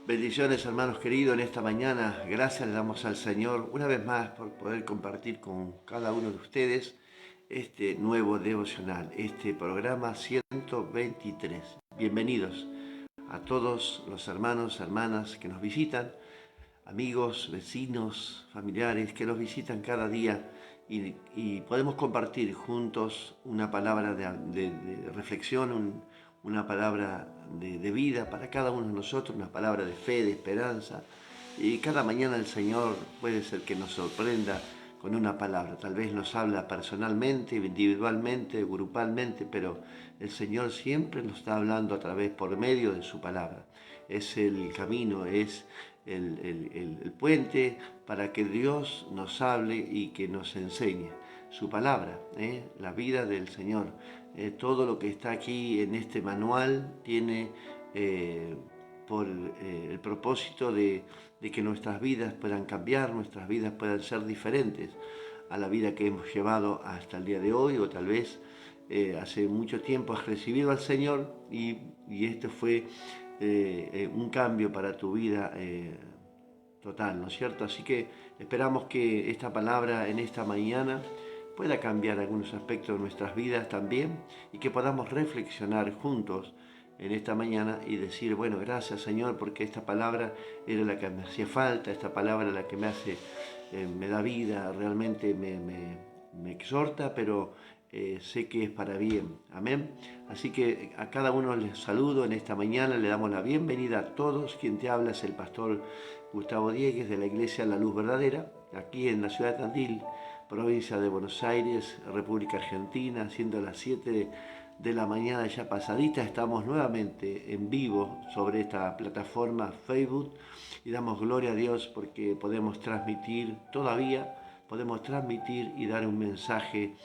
Bendiciones, hermanos queridos, en esta mañana. Gracias le damos al Señor una vez más por poder compartir con cada uno de ustedes este nuevo devocional, este programa 123. Bienvenidos a todos los hermanos, hermanas que nos visitan, amigos, vecinos, familiares que nos visitan cada día y podemos compartir juntos una palabra de reflexión, una palabra de vida para cada uno de nosotros, una palabra de fe, de esperanza. Y cada mañana el Señor puede ser que nos sorprenda con una palabra. Tal vez nos habla personalmente, individualmente, grupalmente, pero el Señor siempre nos está hablando a través, por medio de su palabra. Es el camino, es el puente para que Dios nos hable y que nos enseñe su palabra, la vida del Señor. Todo lo que está aquí en este manual tiene por el propósito de que nuestras vidas puedan cambiar, nuestras vidas puedan ser diferentes a la vida que hemos llevado hasta el día de hoy, o tal vez hace mucho tiempo has recibido al Señor y esto fue un cambio para tu vida total, ¿no es cierto? Así que esperamos que esta palabra en esta mañana pueda cambiar algunos aspectos de nuestras vidas también y que podamos reflexionar juntos en esta mañana y decir, bueno, gracias Señor, porque esta palabra era la que me hacía falta, esta palabra la que me da vida, realmente me exhorta, pero sé que es para bien. Amén. Así que a cada uno les saludo en esta mañana, le damos la bienvenida a todos. Quien te habla es el pastor Gustavo Diegues de la Iglesia La Luz Verdadera, aquí en la ciudad de Tandil, provincia de Buenos Aires, República Argentina, siendo las 7 de la mañana ya pasadita. Estamos nuevamente en vivo sobre esta plataforma Facebook y damos gloria a Dios porque podemos transmitir y dar un mensaje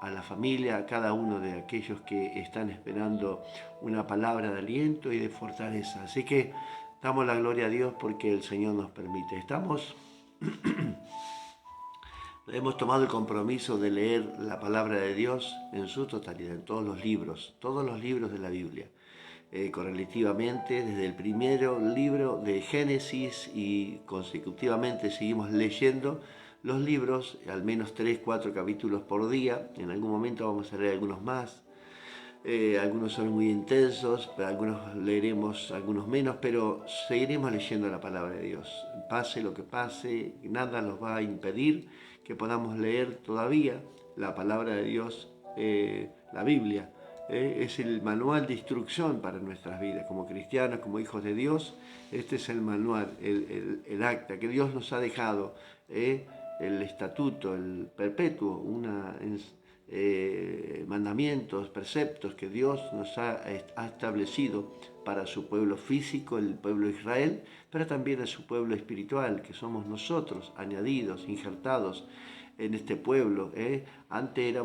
a la familia, a cada uno de aquellos que están esperando una palabra de aliento y de fortaleza. Así que damos la gloria a Dios porque el Señor nos permite. Hemos tomado el compromiso de leer la palabra de Dios en su totalidad, en todos los libros de la Biblia. Correlativamente, desde el primero libro de Génesis y consecutivamente seguimos leyendo los libros, al menos 3, 4 capítulos por día. En algún momento vamos a leer algunos más. Algunos son muy intensos, pero algunos leeremos algunos menos, pero seguiremos leyendo la palabra de Dios. Pase lo que pase, nada nos va a impedir que podamos leer todavía la palabra de Dios, la Biblia. Es el manual de instrucción para nuestras vidas, como cristianos, como hijos de Dios. Este es el manual, el acta que Dios nos ha dejado, el estatuto, el perpetuo, mandamientos, preceptos que Dios nos ha establecido para su pueblo físico, el pueblo de Israel, pero también a su pueblo espiritual, que somos nosotros, añadidos, injertados en este pueblo. Antes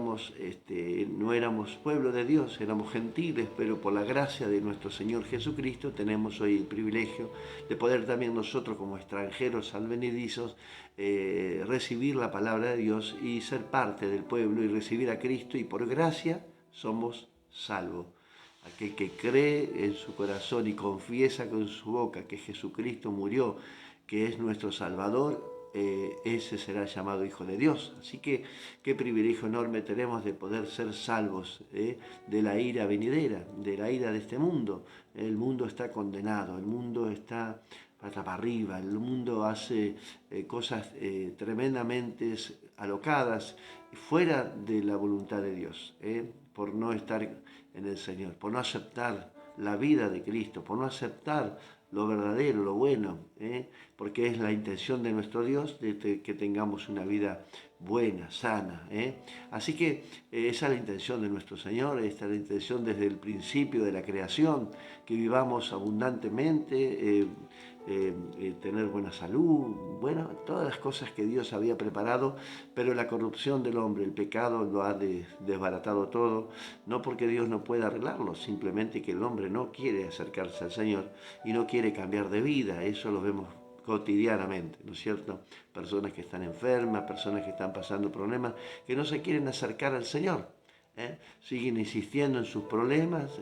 no éramos pueblo de Dios, éramos gentiles, pero por la gracia de nuestro Señor Jesucristo tenemos hoy el privilegio de poder también nosotros como extranjeros advenedizos recibir la palabra de Dios y ser parte del pueblo y recibir a Cristo, y por gracia somos salvos. Aquel que cree en su corazón y confiesa con su boca que Jesucristo murió, que es nuestro Salvador, ese será llamado Hijo de Dios. Así que qué privilegio enorme tenemos de poder ser salvos de la ira venidera, de la ira de este mundo. El mundo está condenado, el mundo está para arriba, el mundo hace cosas tremendamente alocadas, fuera de la voluntad de Dios, por no estar en el Señor, por no aceptar la vida de Cristo, por no aceptar lo verdadero, lo bueno, porque es la intención de nuestro Dios de que tengamos una vida buena, sana. Así que esa es la intención de nuestro Señor, esta es la intención desde el principio de la creación, que vivamos abundantemente, tener buena salud, bueno, todas las cosas que Dios había preparado, pero la corrupción del hombre, el pecado lo ha desbaratado todo, no porque Dios no pueda arreglarlo, simplemente que el hombre no quiere acercarse al Señor y no quiere cambiar de vida. Eso lo vemos cotidianamente, ¿no es cierto? Personas que están enfermas, personas que están pasando problemas, que no se quieren acercar al Señor, siguen insistiendo en sus problemas,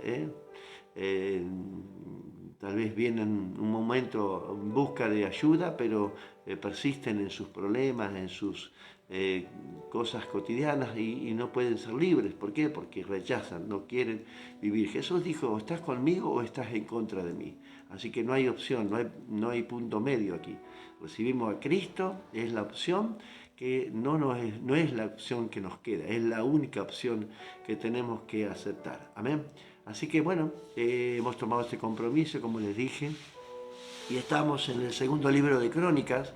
tal vez vienen un momento en busca de ayuda, pero persisten en sus problemas, en sus cosas cotidianas y no pueden ser libres. ¿Por qué? Porque rechazan, no quieren vivir. Jesús dijo, o estás conmigo o estás en contra de mí. Así que no hay opción, no hay punto medio aquí. Recibimos a Cristo, es la opción que no es la opción que nos queda, es la única opción que tenemos que aceptar. Amén. Así que bueno, hemos tomado este compromiso, como les dije, y estamos en el segundo libro de Crónicas,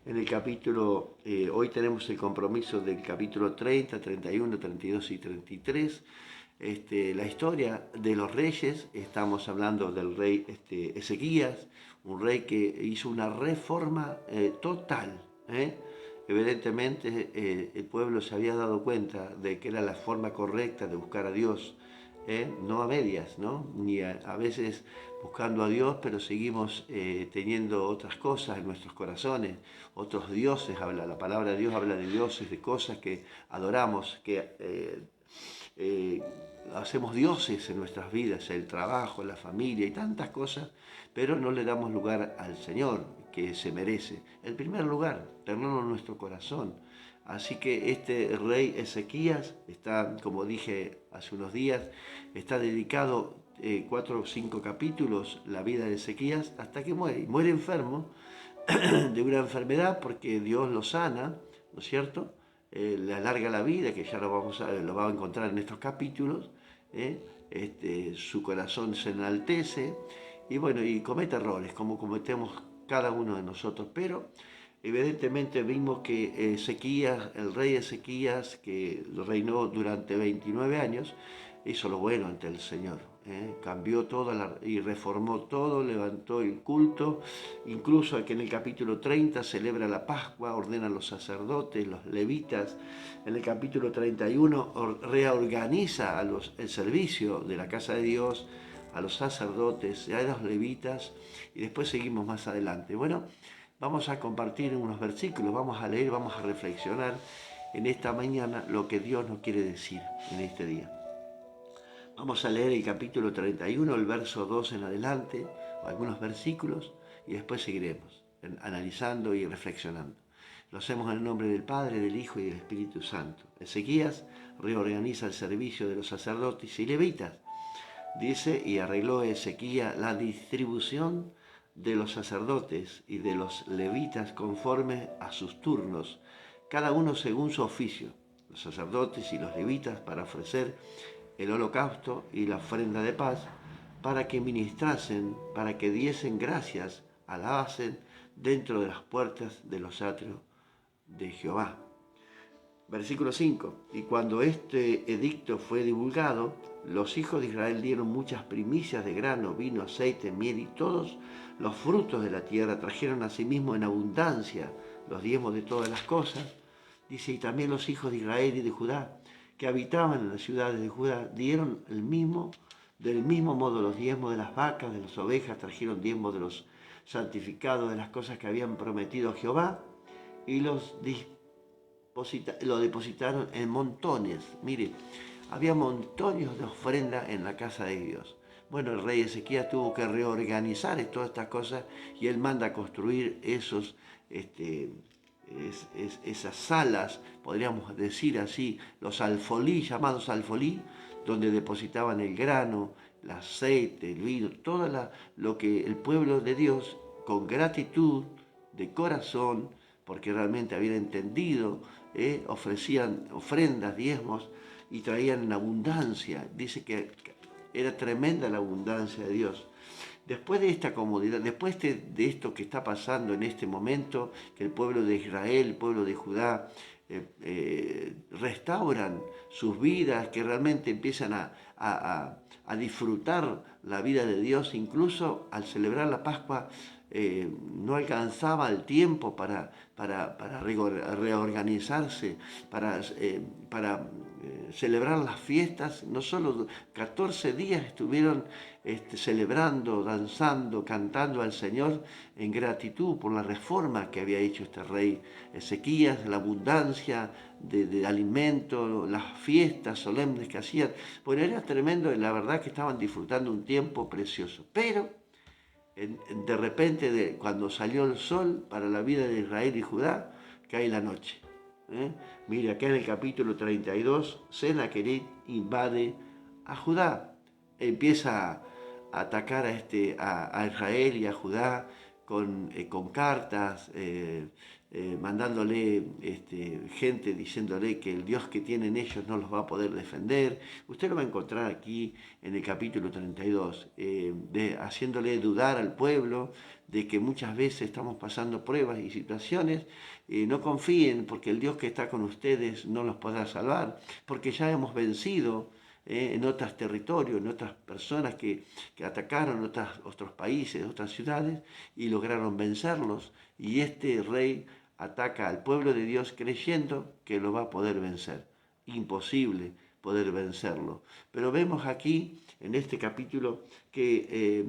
en el capítulo, hoy tenemos el compromiso del capítulo 30, 31, 32 y 33. La historia de los reyes, estamos hablando del rey Ezequías, un rey que hizo una reforma total. Evidentemente el pueblo se había dado cuenta de que era la forma correcta de buscar a Dios, no a medias, ¿no? Ni a veces buscando a Dios, pero seguimos teniendo otras cosas en nuestros corazones, otros dioses. La palabra de Dios habla de dioses, de cosas que adoramos, que hacemos dioses en nuestras vidas, el trabajo, la familia y tantas cosas, pero no le damos lugar al Señor, que se merece. El primer lugar, tenerlo en nuestro corazón. Así que este rey Ezequías está, como dije hace unos días, está dedicado 4 o 5 capítulos, la vida de Ezequías, hasta que muere. Y muere enfermo de una enfermedad porque Dios lo sana, ¿no es cierto? Le alarga la vida, que ya lo vamos a encontrar en estos capítulos. Su corazón se enaltece y bueno, y comete errores, como cometemos cada uno de nosotros, pero evidentemente vimos que Ezequías, el rey Ezequías, que reinó durante 29 años, hizo lo bueno ante el Señor. Cambió todo y reformó todo, levantó el culto, incluso que en el capítulo 30 celebra la Pascua, ordena a los sacerdotes, los levitas. En el capítulo 31 reorganiza el servicio de la casa de Dios, a los sacerdotes, a los levitas, y después seguimos más adelante. Bueno, vamos a compartir unos versículos, vamos a leer, vamos a reflexionar en esta mañana lo que Dios nos quiere decir en este día. Vamos a leer el capítulo 31, el verso 2 en adelante, algunos versículos, y después seguiremos analizando y reflexionando. Lo hacemos en el nombre del Padre, del Hijo y del Espíritu Santo. Ezequías reorganiza el servicio de los sacerdotes y levitas. Dice, y arregló Ezequías la distribución de los sacerdotes y de los levitas conforme a sus turnos, cada uno según su oficio, los sacerdotes y los levitas para ofrecer el holocausto y la ofrenda de paz, para que ministrasen, para que diesen gracias, alabasen dentro de las puertas de los atrios de Jehová. Versículo 5. Y cuando este edicto fue divulgado, los hijos de Israel dieron muchas primicias de grano, vino, aceite, miel y todos los frutos de la tierra. Trajeron a sí mismos en abundancia los diezmos de todas las cosas. Dice, y también los hijos de Israel y de Judá, que habitaban en las ciudades de Judá, dieron del mismo modo los diezmos de las vacas, de las ovejas, trajeron diezmos de los santificados, de las cosas que habían prometido a Jehová, y lo depositaron en montones. Mire, había montones de ofrenda en la casa de Dios. Bueno, el rey Ezequías tuvo que reorganizar todas estas cosas y él manda a construir esas salas, podríamos decir así, los alfolí, llamados alfolí, donde depositaban el grano, el aceite, el vino, todo lo que el pueblo de Dios, con gratitud, de corazón, porque realmente habían entendido, ofrecían ofrendas, diezmos, y traían en abundancia. Dice que era tremenda la abundancia de Dios. Después de esta comodidad, después de esto que está pasando en este momento, que el pueblo de Israel, el pueblo de Judá, restauran sus vidas, que realmente empiezan a disfrutar la vida de Dios, incluso al celebrar la Pascua, no alcanzaba el tiempo para reorganizarse, para celebrar las fiestas. No solo 14 días estuvieron celebrando, danzando, cantando al Señor en gratitud por la reforma que había hecho este rey Ezequías, la abundancia de alimento, las fiestas solemnes que hacían. Bueno, era tremendo y la verdad que estaban disfrutando un tiempo precioso. Pero De repente, cuando salió el sol para la vida de Israel y Judá, cae la noche. ¿eh? Mire, acá en el capítulo 32, Sennacherib invade a Judá. Empieza a atacar a Israel y a Judá con cartas, mandándole gente diciéndole que el Dios que tienen ellos no los va a poder defender. Usted lo va a encontrar aquí en el capítulo 32, haciéndole dudar al pueblo de que muchas veces estamos pasando pruebas y situaciones. No confíen porque el Dios que está con ustedes no los podrá salvar, porque ya hemos vencido en otros territorios, en otras personas que atacaron otros países, otras ciudades y lograron vencerlos. Y este rey ataca al pueblo de Dios creyendo que lo va a poder vencer. Imposible poder vencerlo. Pero vemos aquí, en este capítulo, que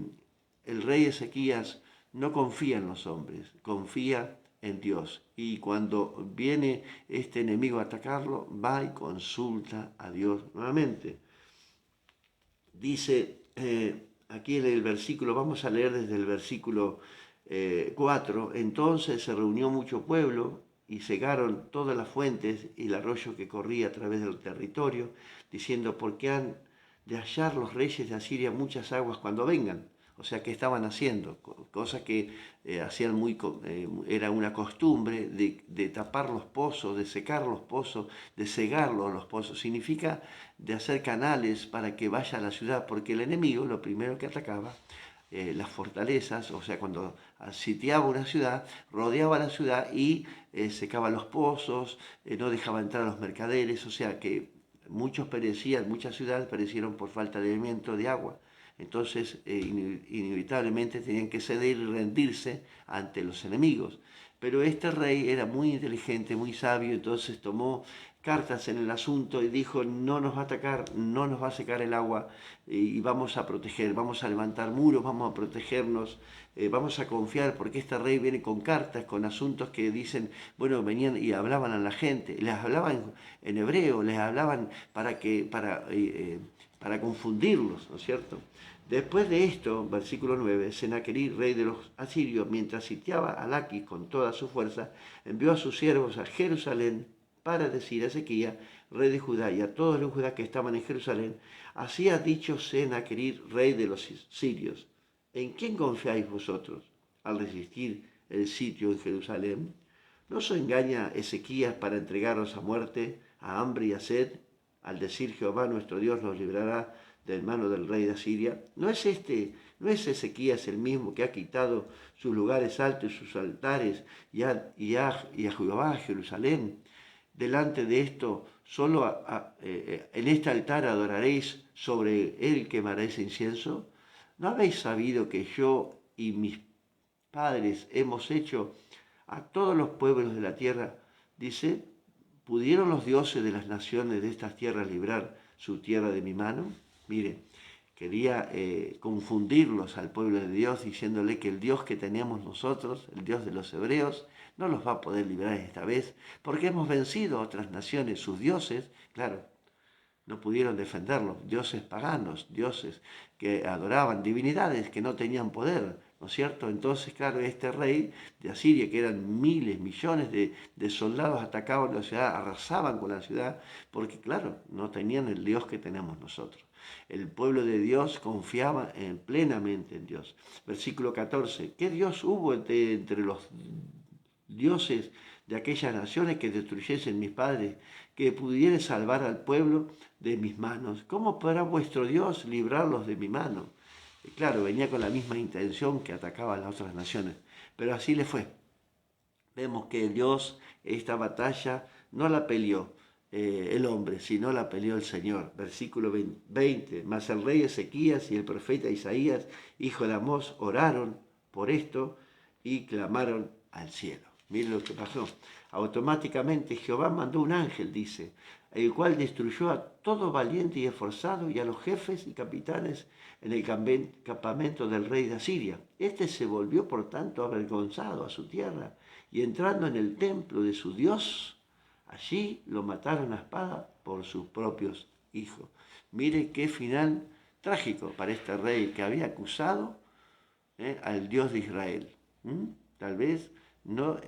el rey Ezequías no confía en los hombres, confía en Dios. Y cuando viene este enemigo a atacarlo, va y consulta a Dios nuevamente. Dice aquí en el versículo, vamos a leer desde el versículo 4, entonces se reunió mucho pueblo y cegaron todas las fuentes y el arroyo que corría a través del territorio, diciendo, ¿por qué han de hallar los reyes de Asiria muchas aguas cuando vengan? O sea, ¿qué estaban haciendo? Cosa que hacían era una costumbre de tapar los pozos, de secar los pozos, de cegarlos los pozos. Significa de hacer canales para que vaya a la ciudad, porque el enemigo lo primero que atacaba las fortalezas, o sea, cuando sitiaba una ciudad, rodeaba la ciudad y secaba los pozos, no dejaba entrar a los mercaderes, o sea que muchos perecían, muchas ciudades perecieron por falta de alimento, de agua. Entonces, inevitablemente tenían que ceder y rendirse ante los enemigos. Pero este rey era muy inteligente, muy sabio, entonces tomó cartas en el asunto y dijo, no nos va a atacar, no nos va a secar el agua y vamos a proteger, vamos a levantar muros, vamos a protegernos, vamos a confiar porque este rey viene con cartas, con asuntos que dicen, bueno, venían y hablaban a la gente, les hablaban en hebreo, les hablaban para confundirlos, ¿no es cierto? Después de esto, versículo 9, Sennacherib, rey de los asirios, mientras sitiaba a Laquis con toda su fuerza, envió a sus siervos a Jerusalén para decir a Ezequías, rey de Judá, y a todos los judá que estaban en Jerusalén, así ha dicho Sennacherib, rey de los sirios, ¿en quién confiáis vosotros al resistir el sitio en Jerusalén? ¿No os engaña Ezequías para entregaros a muerte, a hambre y a sed? Al decir Jehová nuestro Dios nos librará de mano del rey de Asiria. ¿No es Ezequías el mismo que ha quitado sus lugares altos y sus altares y a Jehová, a Jerusalén? Delante de esto, solo en este altar adoraréis, sobre él quemaréis incienso. ¿No habéis sabido que yo y mis padres hemos hecho a todos los pueblos de la tierra? Dice, ¿pudieron los dioses de las naciones de estas tierras librar su tierra de mi mano? Mire, quería confundirlos al pueblo de Dios diciéndole que el Dios que teníamos nosotros, el Dios de los hebreos, no los va a poder librar esta vez porque hemos vencido a otras naciones, sus dioses, claro, no pudieron defenderlos, dioses paganos, dioses que adoraban divinidades que no tenían poder, ¿no es cierto? Entonces, claro, este rey de Asiria, que eran miles, millones de soldados, atacaban la ciudad, arrasaban con la ciudad, porque, claro, no tenían el Dios que tenemos nosotros. El pueblo de Dios confiaba plenamente en Dios. Versículo 14, ¿qué Dios hubo entre los dioses de aquellas naciones que destruyesen mis padres, que pudiera salvar al pueblo de mis manos? ¿Cómo podrá vuestro Dios librarlos de mi mano? Y claro, venía con la misma intención que atacaba a las otras naciones, pero así le fue. Vemos que Dios esta batalla no la peleó el hombre, sino la peleó el Señor. Versículo 20, mas el rey Ezequías y el profeta Isaías, hijo de Amós, oraron por esto y clamaron al cielo. Miren lo que pasó. Automáticamente Jehová mandó un ángel, dice, el cual destruyó a todo valiente y esforzado y a los jefes y capitanes en el campamento del rey de Asiria. Este se volvió, por tanto, avergonzado a su tierra y entrando en el templo de su Dios, allí lo mataron a espada por sus propios hijos. Mire qué final trágico para este rey que había acusado al Dios de Israel. ¿Mm? Tal vez no,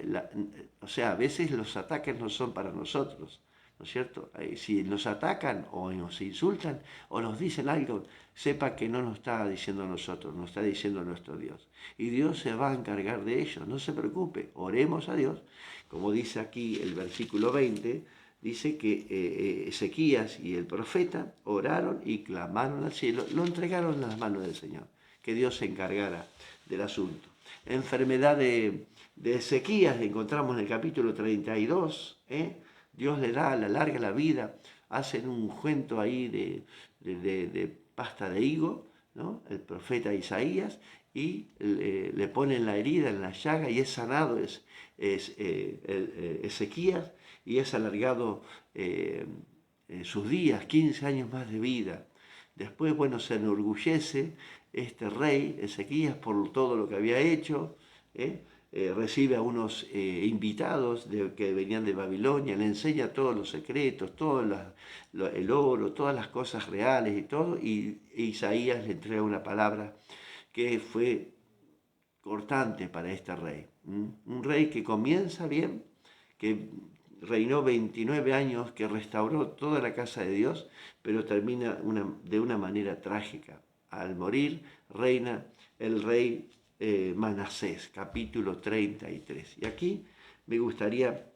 o sea, a veces los ataques no son para nosotros, ¿no es cierto? Si nos atacan o nos insultan o nos dicen algo, sepa que no nos está diciendo a nosotros, nos está diciendo a nuestro Dios. Y Dios se va a encargar de ello, no se preocupe, oremos a Dios. Como dice aquí el versículo 20, dice que Ezequías y el profeta oraron y clamaron al cielo, lo entregaron en las manos del Señor, que Dios se encargara del asunto. Enfermedad de Ezequías, encontramos en el capítulo 32, Dios le da, le alarga la vida, hacen un ungüento ahí de pasta de higo, ¿no? El profeta Isaías, y le ponen la herida en la llaga y es sanado Ezequías y es alargado sus días, 15 años más de vida. Después, bueno, se enorgullece este rey Ezequías por todo lo que había hecho, recibe a unos invitados que venían de Babilonia, le enseña todos los secretos, todo el oro, todas las cosas reales y todo, y Isaías le entrega una palabra que fue cortante para este rey. Un rey que comienza bien, que reinó 29 años, que restauró toda la casa de Dios, pero termina de una manera trágica. Al morir reina el rey Manasés, capítulo 33. Y aquí me gustaría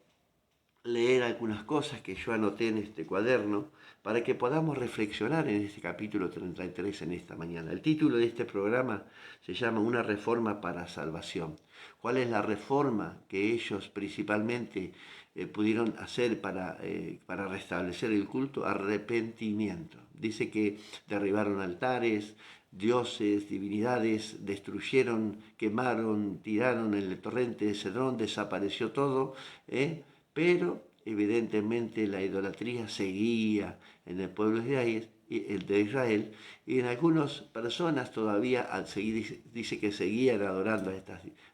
leer algunas cosas que yo anoté en este cuaderno para que podamos reflexionar en este capítulo 33 en esta mañana. El título de este programa se llama Una reforma para salvación. ¿Cuál es la reforma que ellos principalmente pudieron hacer para restablecer el culto? Arrepentimiento. Dice que derribaron altares, dioses, divinidades, destruyeron, quemaron, tiraron en el torrente de Cedrón, desapareció todo, pero evidentemente la idolatría seguía en el pueblo de Israel y en algunas personas todavía dice que seguían adorando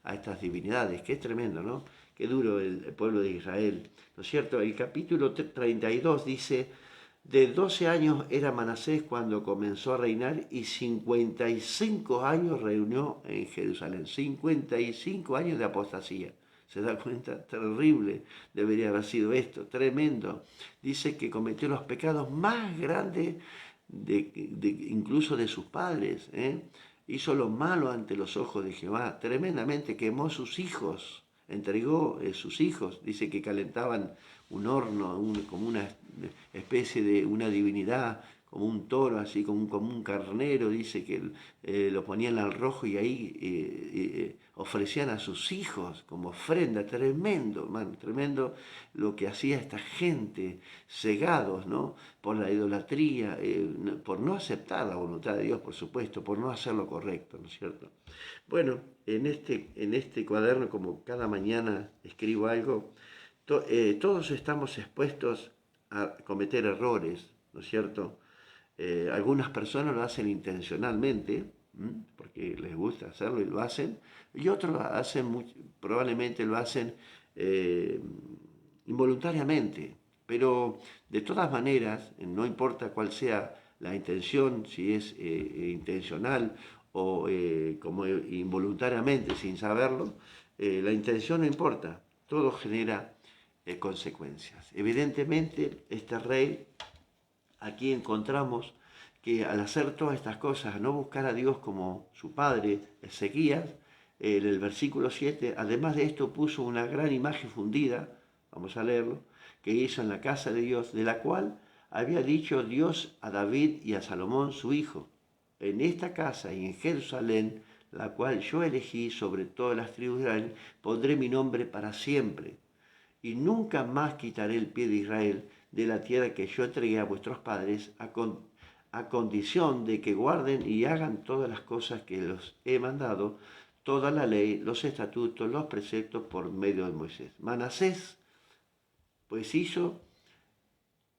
a estas divinidades, que es tremendo, ¿no? Qué duro el pueblo de Israel, ¿no es cierto? El capítulo 32 dice: de 12 años era Manasés cuando comenzó a reinar y 55 años reunió en Jerusalén. 55 años de apostasía. ¿Se da cuenta? Terrible debería haber sido esto, tremendo. Dice que cometió los pecados más grandes incluso de sus padres. Hizo lo malo ante los ojos de Jehová, tremendamente quemó sus hijos, entregó sus hijos. Dice que calentaban un horno, como una especie de una divinidad, como un toro, así como un carnero. Dice que lo ponían al rojo y ahí ofrecían a sus hijos como ofrenda. Tremendo, man, tremendo lo que hacía esta gente, cegados, ¿no?, por la idolatría, por no aceptar la voluntad de Dios, por supuesto, por no hacer lo correcto, ¿no es cierto? Bueno, en este cuaderno, como cada mañana escribo algo, todos estamos expuestos a cometer errores, ¿no es cierto? Algunas personas lo hacen intencionalmente, porque les gusta hacerlo y lo hacen, y otros probablemente lo hacen eh, involuntariamente, pero de todas maneras, no importa cuál sea la intención, si es intencional o como involuntariamente sin saberlo, la intención no importa, todo genera consecuencias. Evidentemente, este rey, aquí encontramos que al hacer todas estas cosas, a no buscar a Dios como su padre, Ezequías, en el versículo 7, además de esto puso una gran imagen fundida, vamos a leerlo, que hizo en la casa de Dios, de la cual había dicho Dios a David y a Salomón su hijo: en esta casa y en Jerusalén, la cual yo elegí sobre todas las tribus de Israel, pondré mi nombre para siempre, y nunca más quitaré el pie de Israel de la tierra que yo entregué a vuestros padres, a condición de que guarden y hagan todas las cosas que los he mandado, toda la ley, los estatutos, los preceptos por medio de Moisés. Manasés pues hizo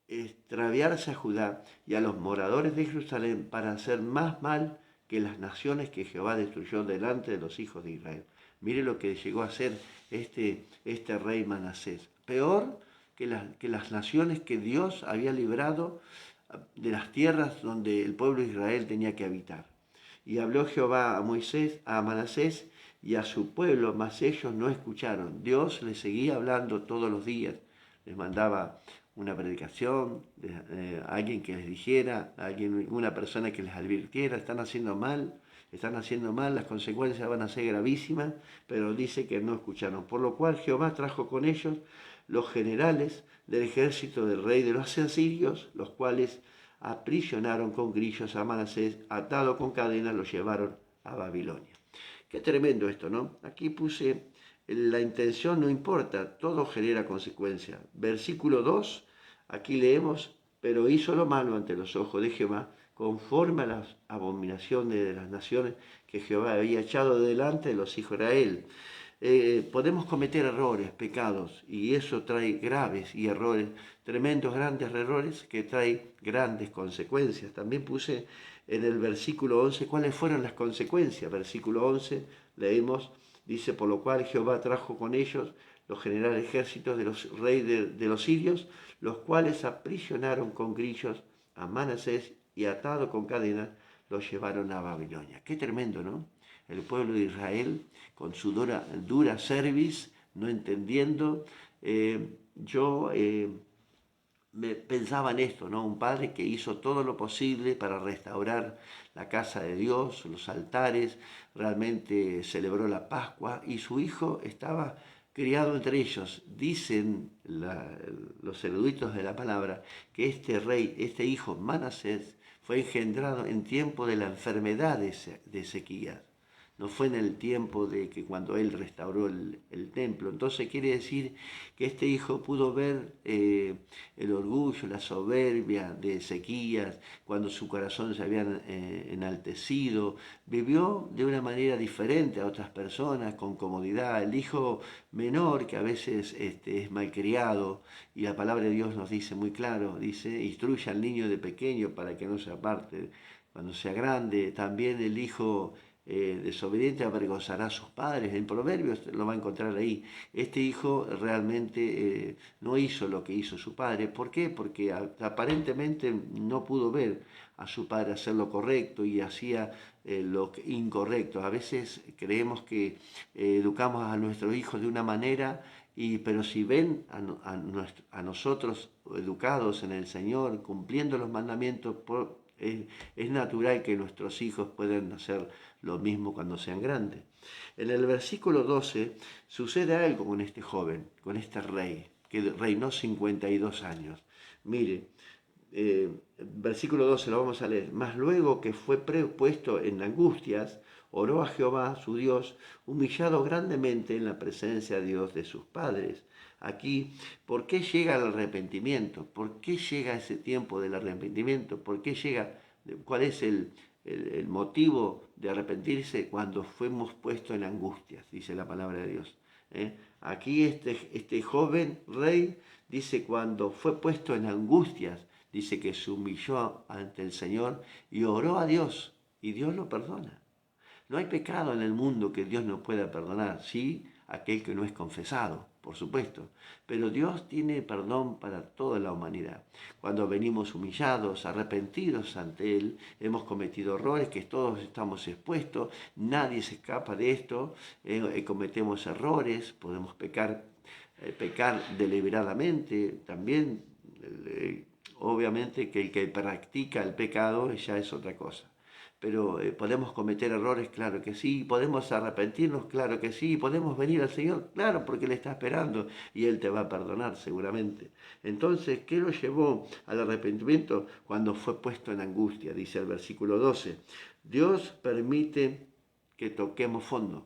extraviarse a Judá y a los moradores de Jerusalén para hacer más mal que las naciones que Jehová destruyó delante de los hijos de Israel. Mire lo que llegó a hacer este rey Manasés. Peor que las naciones que Dios había librado de las tierras donde el pueblo de Israel tenía que habitar. Y habló Jehová a Moisés, a Manasés y a su pueblo, mas ellos no escucharon. Dios les seguía hablando todos los días. Les mandaba una predicación, alguien que les dijera, una persona que les advirtiera, están haciendo mal, las consecuencias van a ser gravísimas, pero dice que no escucharon. Por lo cual Jehová trajo con ellos los generales del ejército del rey de los asirios, los cuales aprisionaron con grillos a Manasés, atado con cadenas, lo llevaron a Babilonia. Qué tremendo esto, ¿no? Aquí puse, la intención no importa, todo genera consecuencias. Versículo 2, aquí leemos, pero hizo lo malo ante los ojos de Jehová, conforme a las abominaciones de las naciones que Jehová había echado delante de los hijos de Israel. Podemos cometer errores, pecados, y eso trae graves y errores, tremendos, grandes errores que traen grandes consecuencias. También puse en el versículo 11 cuáles fueron las consecuencias. Versículo 11 leemos, dice, por lo cual Jehová trajo con ellos los generales ejércitos de los reyes de los sirios, los cuales aprisionaron con grillos a Manasés y atado con cadenas, los llevaron a Babilonia. Qué tremendo, ¿no? El pueblo de Israel con su dura cerviz, no entendiendo. Yo me pensaba en esto, ¿no? Un padre que hizo todo lo posible para restaurar la casa de Dios, los altares, realmente celebró la Pascua y su hijo estaba criado entre ellos. Dicen los eruditos de la palabra que este rey, este hijo Manasés, fue engendrado en tiempo de la enfermedad de Ezequías. No fue en el tiempo de que cuando él restauró el templo. Entonces quiere decir que este hijo pudo ver el orgullo, la soberbia de Ezequías, cuando su corazón se había enaltecido. Vivió de una manera diferente a otras personas, con comodidad. El hijo menor, que a veces es malcriado, y la palabra de Dios nos dice muy claro, dice, instruye al niño de pequeño para que no se aparte cuando sea grande. También el hijo desobediente avergonzará a sus padres. En Proverbios lo va a encontrar ahí. Este hijo realmente no hizo lo que hizo su padre. ¿Por qué? Porque aparentemente no pudo ver a su padre hacer lo correcto y hacía lo incorrecto. A veces creemos que educamos a nuestros hijos de una manera, pero si ven a nosotros educados en el Señor, cumpliendo los mandamientos, es natural que nuestros hijos puedan hacer lo mismo cuando sean grandes. En el versículo 12 sucede algo con este joven, con este rey, que reinó 52 años. Mire, versículo 12 lo vamos a leer. Mas luego que fue puesto en angustias, oró a Jehová su Dios, humillado grandemente en la presencia de Dios de sus padres. Aquí, ¿por qué llega el arrepentimiento? ¿Por qué llega ese tiempo del arrepentimiento? ¿Por qué llega? ¿Cuál es el motivo de arrepentirse? Cuando fuimos puestos en angustias, dice la palabra de Dios. Aquí este joven rey dice cuando fue puesto en angustias, dice que se humilló ante el Señor y oró a Dios y Dios lo perdona. No hay pecado en el mundo que Dios no pueda perdonar, sí, aquel que no es confesado, por supuesto. Pero Dios tiene perdón para toda la humanidad. Cuando venimos humillados, arrepentidos ante Él, hemos cometido errores que todos estamos expuestos, nadie se escapa de esto, cometemos errores, podemos pecar deliberadamente, también, obviamente que el que practica el pecado ya es otra cosa. Pero podemos cometer errores, claro que sí, podemos arrepentirnos, claro que sí, podemos venir al Señor, claro, porque Él está esperando y Él te va a perdonar seguramente. Entonces, ¿qué lo llevó al arrepentimiento? Cuando fue puesto en angustia, dice el versículo 12. Dios permite que toquemos fondo,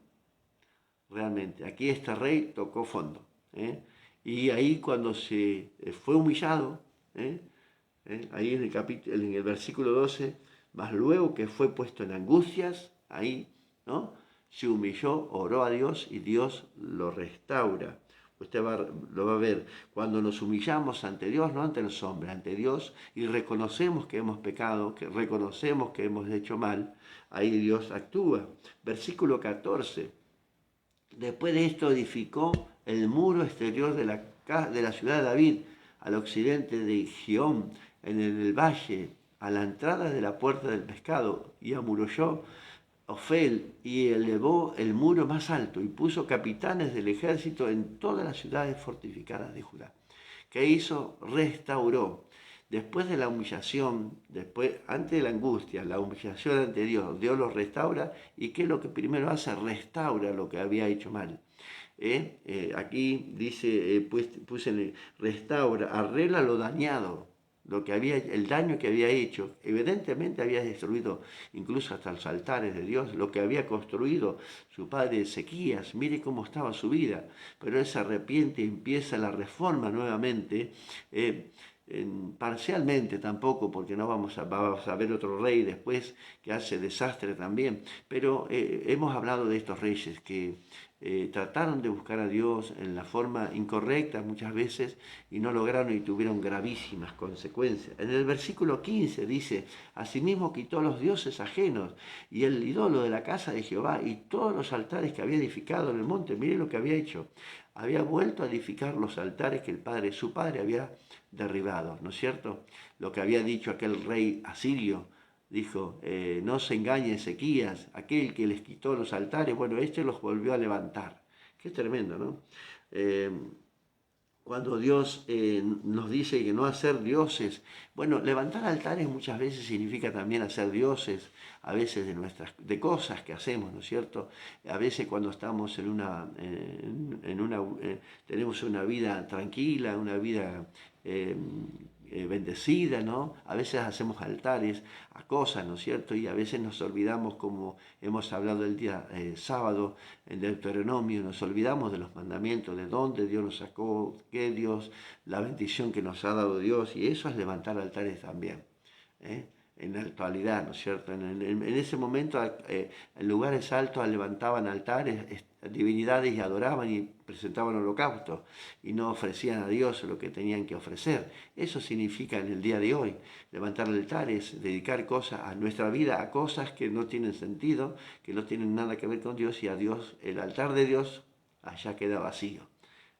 realmente. Aquí este rey tocó fondo. Y ahí cuando se fue humillado, ahí en el versículo 12, mas luego que fue puesto en angustias, ahí, ¿no? Se humilló, oró a Dios y Dios lo restaura. Usted lo va a ver cuando nos humillamos ante Dios, no ante los hombres, ante Dios, y reconocemos que hemos pecado, que reconocemos que hemos hecho mal, ahí Dios actúa. Versículo 14. Después de esto edificó el muro exterior de la ciudad de David, al occidente de Gión, en el valle, a la entrada de la puerta del pescado, y amuralló Ofel y elevó el muro más alto y puso capitanes del ejército en todas las ciudades fortificadas de Judá. ¿Qué hizo? Restauró. Después de la humillación, antes de la angustia, la humillación ante Dios, Dios los restaura. ¿Y qué es lo que primero hace? Restaura lo que había hecho mal. Aquí dice, puse restaura, arregla lo dañado, el daño que había hecho. Evidentemente había destruido incluso hasta los altares de Dios, lo que había construido su padre Ezequías. Mire cómo estaba su vida, pero él se arrepiente y empieza la reforma nuevamente. Parcialmente tampoco, porque no vamos a ver otro rey después que hace desastre también, pero hemos hablado de estos reyes que trataron de buscar a Dios en la forma incorrecta muchas veces y no lograron y tuvieron gravísimas consecuencias. En el versículo 15 dice, asimismo quitó los dioses ajenos y el ídolo de la casa de Jehová y todos los altares que había edificado en el monte. Mire lo que había hecho. Había vuelto a edificar los altares que su padre había derribado, ¿no es cierto? Lo que había dicho aquel rey asirio, dijo, no se engañe Ezequías, aquel que les quitó los altares, bueno, este los volvió a levantar. Qué tremendo, ¿no? Cuando Dios nos dice que no hacer dioses, bueno, levantar altares muchas veces significa también hacer dioses, a veces de cosas que hacemos, ¿no es cierto? A veces cuando estamos tenemos una vida tranquila, una vida bendecida, ¿no? A veces hacemos altares a cosas, ¿no es cierto? Y a veces nos olvidamos, como hemos hablado el día sábado en Deuteronomio, nos olvidamos de los mandamientos, de dónde Dios nos sacó, qué Dios, la bendición que nos ha dado Dios, y eso es levantar altares también, ¿eh? En la actualidad, ¿no es cierto? En ese momento, en lugares altos levantaban altares, divinidades y adoraban y presentaban holocaustos y no ofrecían a Dios lo que tenían que ofrecer. Eso significa en el día de hoy, levantar altares, dedicar cosas a nuestra vida, a cosas que no tienen sentido, que no tienen nada que ver con Dios, y a Dios, el altar de Dios, allá queda vacío.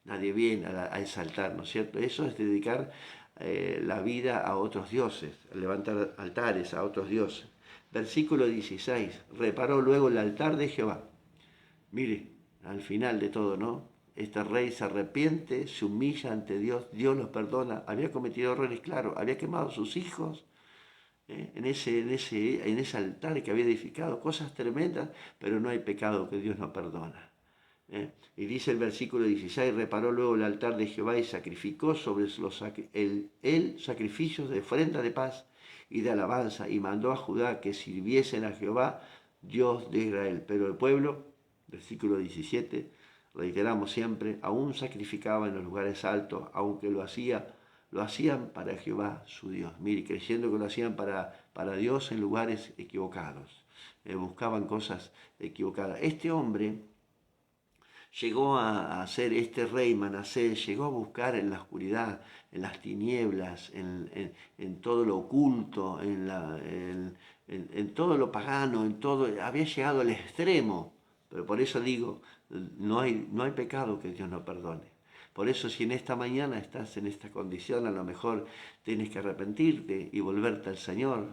Nadie viene a ese altar, ¿no es cierto? Eso es dedicar la vida a otros dioses, levantar altares a otros dioses. Versículo 16, reparó luego el altar de Jehová. Mire, al final de todo, ¿no? Este rey se arrepiente, se humilla ante Dios, Dios los perdona, había cometido errores, claro, había quemado a sus hijos en ese altar que había edificado, cosas tremendas, pero no hay pecado que Dios no perdona. Y dice el versículo 16, reparó luego el altar de Jehová y sacrificó sobre el sacrificios de ofrenda de paz y de alabanza, y mandó a Judá que sirviesen a Jehová, Dios de Israel. Pero el pueblo, versículo 17, reiteramos siempre, aún sacrificaba en los lugares altos, aunque lo hacían para Jehová su Dios. Mire, creyendo que lo hacían para Dios en lugares equivocados. Buscaban cosas equivocadas. Este hombre llegó a ser este rey Manasés, llegó a buscar en la oscuridad, en las tinieblas, en todo lo oculto, en todo lo pagano, había llegado al extremo. Pero por eso digo, no hay pecado que Dios no perdone. Por eso si en esta mañana estás en esta condición, a lo mejor tienes que arrepentirte y volverte al Señor.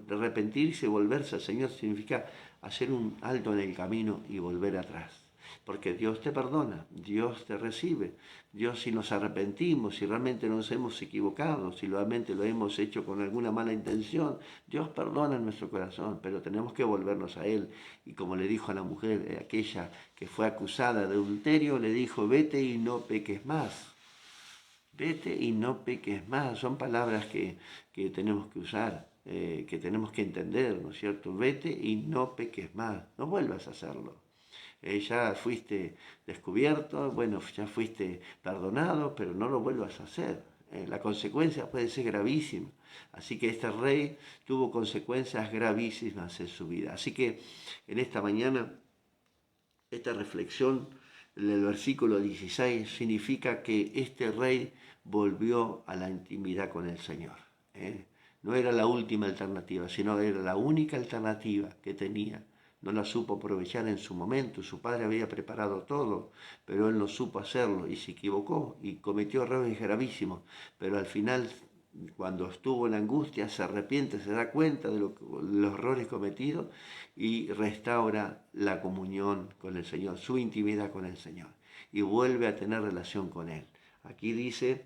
Arrepentirse y volverse al Señor significa hacer un alto en el camino y volver atrás. Porque Dios te perdona, Dios te recibe. Dios, si nos arrepentimos, si realmente nos hemos equivocado, si realmente lo hemos hecho con alguna mala intención, Dios perdona en nuestro corazón, pero tenemos que volvernos a Él. Y como le dijo a la mujer, aquella que fue acusada de adulterio, le dijo, vete y no peques más. Vete y no peques más. Son palabras que tenemos que usar, que tenemos que entender, ¿no es cierto? Vete y no peques más. No vuelvas a hacerlo. Ya fuiste descubierto, bueno, ya fuiste perdonado, pero no lo vuelvas a hacer. La consecuencia puede ser gravísima. Así que este rey tuvo consecuencias gravísimas en su vida. Así que en esta mañana, esta reflexión del versículo 16 significa que este rey volvió a la intimidad con el Señor. No era la última alternativa, sino era la única alternativa que tenía. No la supo aprovechar en su momento. Su padre había preparado todo, pero él no supo hacerlo y se equivocó y cometió errores gravísimos. Pero al final cuando estuvo en angustia, se arrepiente, se da cuenta de los errores cometidos y restaura la comunión con el Señor, su intimidad con el Señor, y vuelve a tener relación con Él. Aquí dice,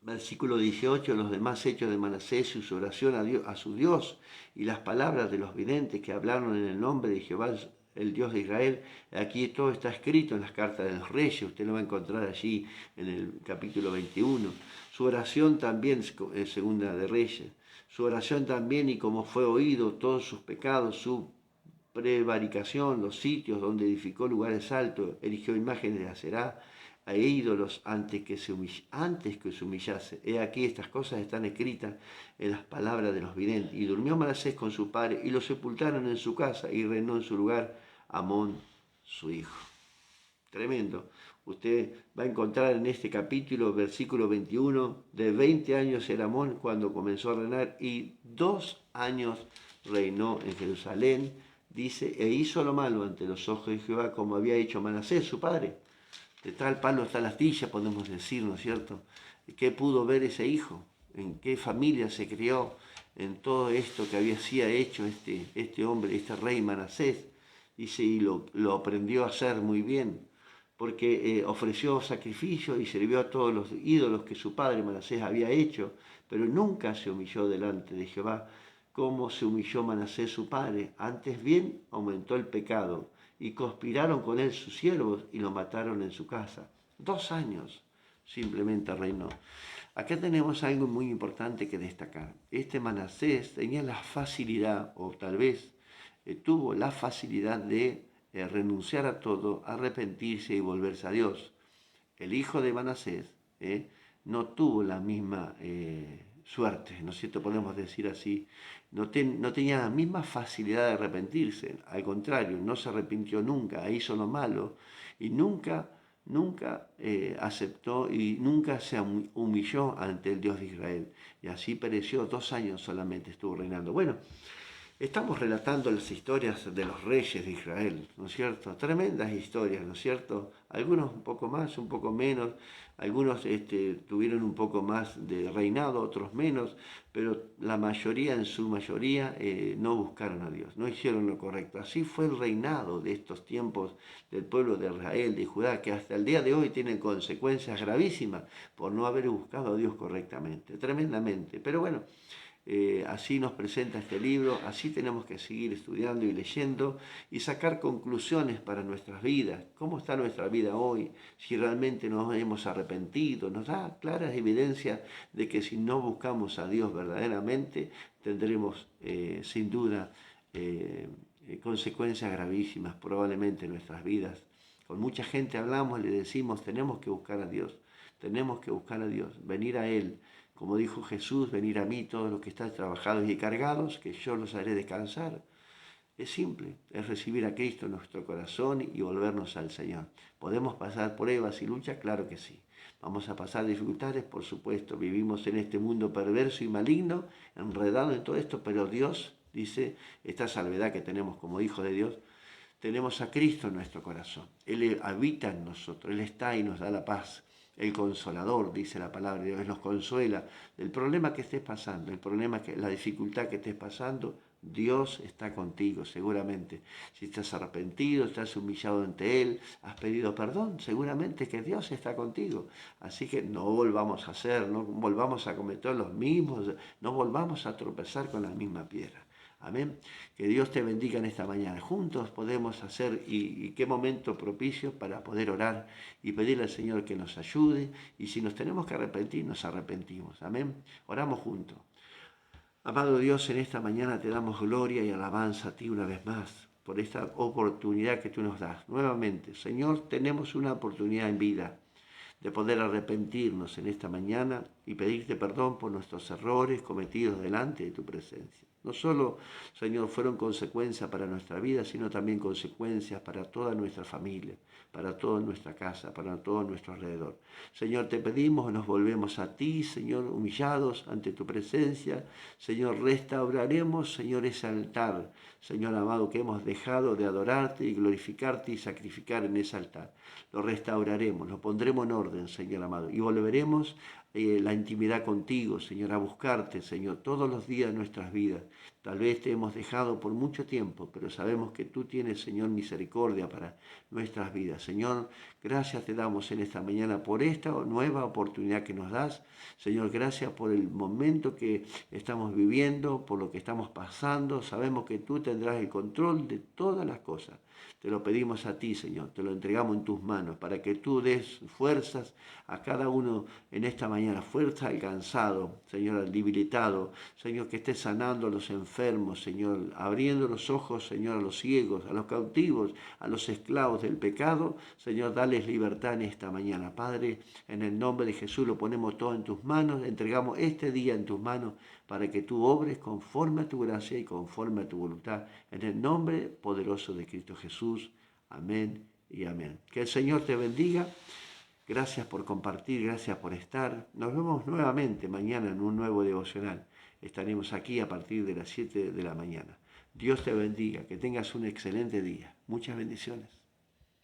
versículo 18, los demás hechos de Manasés y su oración a su Dios y las palabras de los videntes que hablaron en el nombre de Jehová, el Dios de Israel. Aquí todo está escrito en las cartas de los reyes, usted lo va a encontrar allí en el capítulo 21. Su oración también, segunda de Reyes, su oración también y como fue oído todos sus pecados, su prevaricación, los sitios donde edificó lugares altos, erigió imágenes de Aserá e ídolos antes que se humillase. He aquí estas cosas están escritas en las palabras de los videntes. Y durmió Manasés con su padre y lo sepultaron en su casa y reinó en su lugar Amón, su hijo. Tremendo. Usted va a encontrar en este capítulo, versículo 21, de 20 años era Amón cuando comenzó a reinar y 2 años reinó en Jerusalén, dice, e hizo lo malo ante los ojos de Jehová como había hecho Manasés, su padre. De tal palo está la astilla, podemos decir, ¿no es cierto? ¿Qué pudo ver ese hijo? ¿En qué familia se crió? En todo esto que había hecho este hombre, este rey Manasés. Dice, y lo aprendió a hacer muy bien, porque ofreció sacrificio y sirvió a todos los ídolos que su padre Manasés había hecho, pero nunca se humilló delante de Jehová como se humilló Manasés su padre. Antes bien aumentó el pecado y conspiraron con él sus siervos y lo mataron en su casa. 2 años simplemente reinó. Acá tenemos algo muy importante que destacar. Este Manasés tenía la facilidad, o tal vez tuvo la facilidad de renunciar a todo, arrepentirse y volverse a Dios. El hijo de Manasés no tuvo la misma suerte, ¿no es cierto? Podemos decir así. No tenía la misma facilidad de arrepentirse. Al contrario, no se arrepintió nunca, hizo lo malo y nunca aceptó y nunca se humilló ante el Dios de Israel. Y así pereció, 2 años solamente estuvo reinando. Bueno, estamos relatando las historias de los reyes de Israel, ¿no es cierto? Tremendas historias, ¿no es cierto? Algunos un poco más, un poco menos, algunos tuvieron un poco más de reinado, otros menos, pero la mayoría, en su mayoría, no buscaron a Dios, no hicieron lo correcto. Así fue el reinado de estos tiempos del pueblo de Israel, de Judá, que hasta el día de hoy tienen consecuencias gravísimas por no haber buscado a Dios correctamente, tremendamente. Pero bueno, así nos presenta este libro, así tenemos que seguir estudiando y leyendo y sacar conclusiones para nuestras vidas. ¿Cómo está nuestra vida hoy? Si realmente nos hemos arrepentido, nos da claras evidencias de que si no buscamos a Dios verdaderamente, tendremos sin duda consecuencias gravísimas probablemente en nuestras vidas. Con mucha gente hablamos, le decimos, tenemos que buscar a Dios, tenemos que buscar a Dios, venir a Él. Como dijo Jesús, venir a mí todos los que están trabajados y cargados, que yo los haré descansar. Es simple, es recibir a Cristo en nuestro corazón y volvernos al Señor. ¿Podemos pasar pruebas y luchas? Claro que sí. Vamos a pasar dificultades, por supuesto. Vivimos en este mundo perverso y maligno, enredado en todo esto, pero Dios, dice, esta salvedad que tenemos como hijos de Dios, tenemos a Cristo en nuestro corazón. Él habita en nosotros, Él está y nos da la paz. El consolador, dice la palabra de Dios, nos consuela del problema que estés pasando, la dificultad que estés pasando. Dios está contigo, seguramente. Si estás arrepentido, estás humillado ante Él, has pedido perdón, seguramente que Dios está contigo. Así que no volvamos a hacer, no volvamos a cometer los mismos, no volvamos a tropezar con la misma piedra. Amén. Que Dios te bendiga en esta mañana. Juntos podemos hacer y qué momento propicio para poder orar y pedirle al Señor que nos ayude. Y si nos tenemos que arrepentir, nos arrepentimos. Amén. Oramos juntos. Amado Dios, en esta mañana te damos gloria y alabanza a ti una vez más por esta oportunidad que tú nos das. Nuevamente, Señor, tenemos una oportunidad en vida de poder arrepentirnos en esta mañana y pedirte perdón por nuestros errores cometidos delante de tu presencia. No solo, Señor, fueron consecuencias para nuestra vida, sino también consecuencias para toda nuestra familia, para toda nuestra casa, para todo nuestro alrededor. Señor, te pedimos, nos volvemos a ti, Señor, humillados ante tu presencia. Señor, restauraremos, Señor, ese altar, Señor amado, que hemos dejado de adorarte y glorificarte y sacrificar en ese altar. Lo restauraremos, lo pondremos en orden, Señor amado, y volveremos la intimidad contigo, Señor, a buscarte, Señor, todos los días de nuestras vidas. Tal vez te hemos dejado por mucho tiempo, pero sabemos que tú tienes, Señor, misericordia para nuestras vidas. Señor, gracias te damos en esta mañana por esta nueva oportunidad que nos das. Señor, gracias por el momento que estamos viviendo, por lo que estamos pasando. Sabemos que tú tendrás el control de todas las cosas. Te lo pedimos a ti, Señor, te lo entregamos en tus manos para que tú des fuerzas a cada uno en esta mañana, fuerza al cansado, Señor, al debilitado, Señor, que estés sanando a los enfermos, Señor, abriendo los ojos, Señor, a los ciegos, a los cautivos, a los esclavos del pecado, Señor, dales libertad en esta mañana. Padre, en el nombre de Jesús lo ponemos todo en tus manos, entregamos este día en tus manos para que tú obres conforme a tu gracia y conforme a tu voluntad. En el nombre poderoso de Cristo Jesús. Amén y amén. Que el Señor te bendiga. Gracias por compartir, gracias por estar. Nos vemos nuevamente mañana en un nuevo devocional. Estaremos aquí a partir de las 7 de la mañana. Dios te bendiga, que tengas un excelente día. Muchas bendiciones.